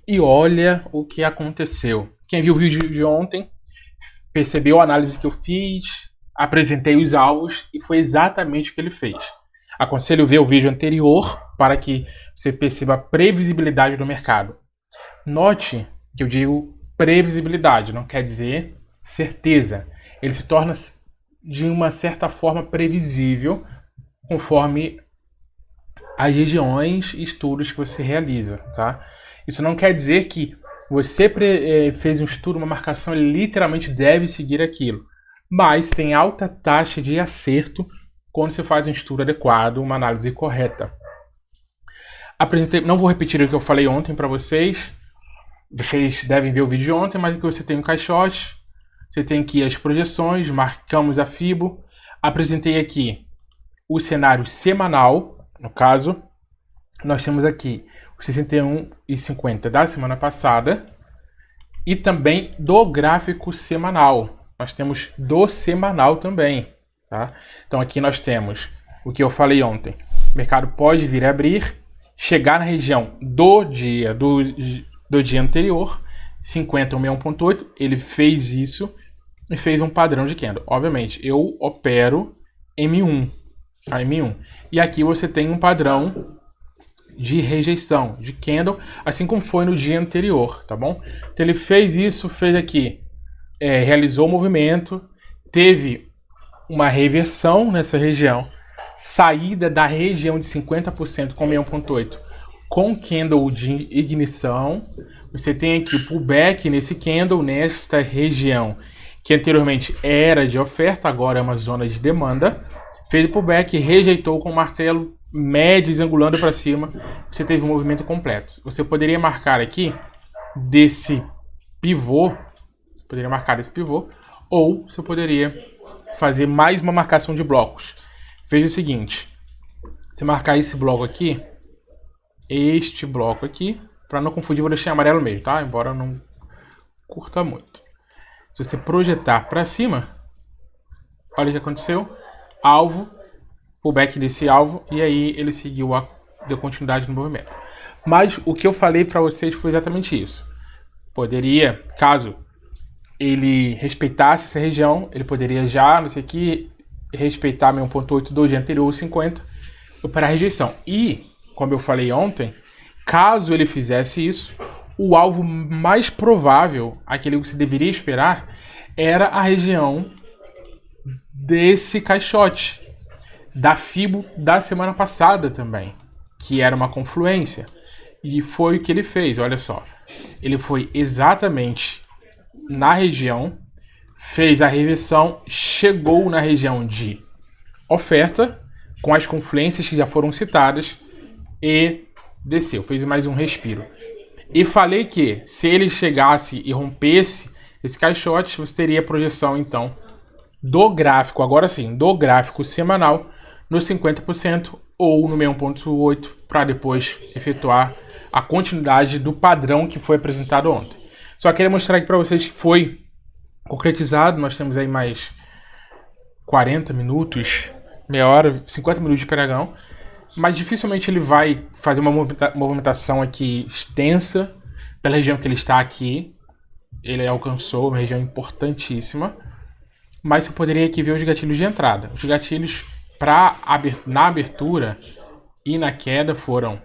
E olha o que aconteceu. Quem viu o vídeo de ontem percebeu a análise que eu fiz, apresentei os alvos e foi exatamente o que ele fez. Aconselho ver o vídeo anterior para que você perceba a previsibilidade do mercado. Note que eu digo previsibilidade, não quer dizer certeza. Ele se torna de uma certa forma previsível conforme as regiões e estudos que você realiza, tá? Isso não quer dizer que você fez um estudo, uma marcação, ele literalmente deve seguir aquilo. Mas tem alta taxa de acerto quando você faz um estudo adequado, uma análise correta. Não vou repetir o que eu falei ontem para vocês. Vocês devem ver o vídeo de ontem, mas aqui você tem um caixote, você tem aqui as projeções, marcamos a FIBO. Apresentei aqui o cenário semanal, no caso. Nós temos aqui os 61,50 da semana passada e também do gráfico semanal. Nós temos do semanal também, tá? Então aqui nós temos o que eu falei ontem. O mercado pode vir a abrir, chegar na região do dia anterior, 50,61,8. Ele fez isso e fez um padrão de candle. Obviamente, eu opero M1, a M1. E aqui você tem um padrão de rejeição, de candle, assim como foi no dia anterior, tá bom? Então ele fez isso, fez aqui, realizou o movimento, teve uma reversão nessa região, saída da região de 50% com 61,8 com candle de ignição. Você tem aqui pullback nesse candle, nesta região que anteriormente era de oferta, agora é uma zona de demanda. Fez o pullback, rejeitou com o martelo, médios angulando para cima, você teve um movimento completo. Você poderia marcar aqui desse pivô, ou você poderia fazer mais uma marcação de blocos. Veja o seguinte, você marcar esse bloco aqui, este bloco aqui, para não confundir, vou deixar em amarelo mesmo, tá? Embora eu não curta muito. Se você projetar para cima, olha o que aconteceu, alvo, pullback desse alvo, e aí ele deu continuidade no movimento. Mas o que eu falei para vocês foi exatamente isso. Poderia, caso ele respeitasse essa região, ele poderia já, não sei o que, respeitar 1,8 do dia anterior, 50, operar rejeição. E, como eu falei ontem, caso ele fizesse isso, o alvo mais provável, aquele que você deveria esperar, era a região desse caixote, da FIBO da semana passada também, que era uma confluência. E foi o que ele fez, olha só. Ele foi exatamente na região, fez a reversão, chegou na região de oferta, com as confluências que já foram citadas, e desceu, fez mais um respiro. E falei que se ele chegasse e rompesse esse caixote, você teria a projeção, então, do gráfico, agora sim, do gráfico semanal, no 50% ou no 61,8 para depois efetuar a continuidade do padrão que foi apresentado ontem. Só queria mostrar aqui para vocês que foi concretizado. Nós temos aí mais 40 minutos, meia hora, 50 minutos de pregão, mas dificilmente ele vai fazer uma movimentação aqui extensa pela região que ele está aqui. Ele alcançou uma região importantíssima, mas você poderia aqui ver os gatilhos de entrada. Os gatilhos na abertura e na queda foram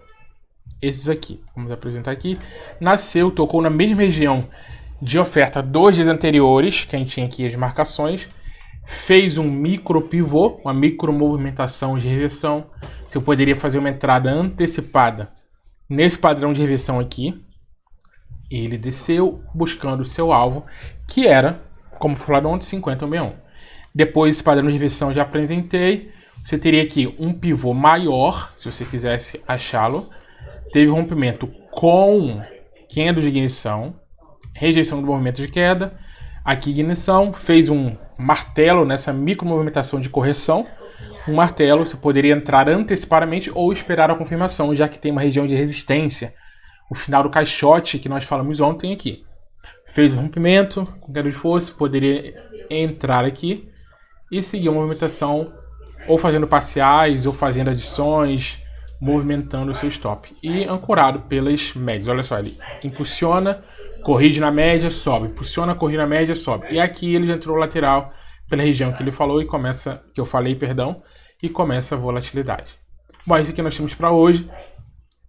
esses aqui. Vamos apresentar aqui. Nasceu, tocou na mesma região de oferta 2 dias anteriores, que a gente tinha aqui as marcações, fez um micro pivô, uma micro movimentação de reversão. Você poderia fazer uma entrada antecipada nesse padrão de reversão aqui. Ele desceu buscando o seu alvo, que era, como falado ontem, 50,61. Depois esse padrão de reversão eu já apresentei. Você teria aqui um pivô maior, se você quisesse achá-lo. Teve rompimento com candle de ignição, rejeição do movimento de queda. Aqui ignição, fez um martelo nessa micro movimentação de correção. Um martelo, você poderia entrar antecipadamente ou esperar a confirmação, já que tem uma região de resistência. O final do caixote que nós falamos ontem aqui. Fez o rompimento, com queda de força, poderia entrar aqui e seguir uma movimentação ou fazendo parciais ou fazendo adições, movimentando o seu stop. E ancorado pelas médias. Olha só, ele impulsiona, corrige na média, sobe. Impulsiona, corrige na média, sobe. E aqui ele já entrou lateral pela região que ele falou e começa, que eu falei, perdão, e começa a volatilidade. Bom, esse aqui nós temos para hoje.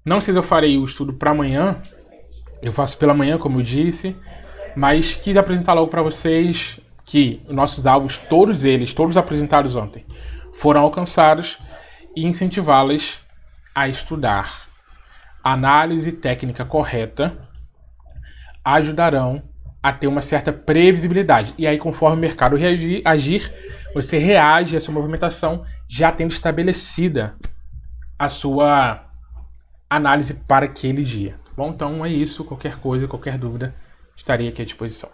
Não sei se eu farei o estudo para amanhã. Eu faço pela manhã, como eu disse. Mas quis apresentar logo para vocês que nossos alvos, todos eles, todos apresentados ontem, foram alcançados e incentivá-las a estudar. A análise técnica correta ajudarão a ter uma certa previsibilidade. E aí, conforme o mercado agir, você reage a essa movimentação já tendo estabelecida a sua análise para aquele dia. Bom, então é isso. Qualquer coisa, qualquer dúvida, estarei aqui à disposição.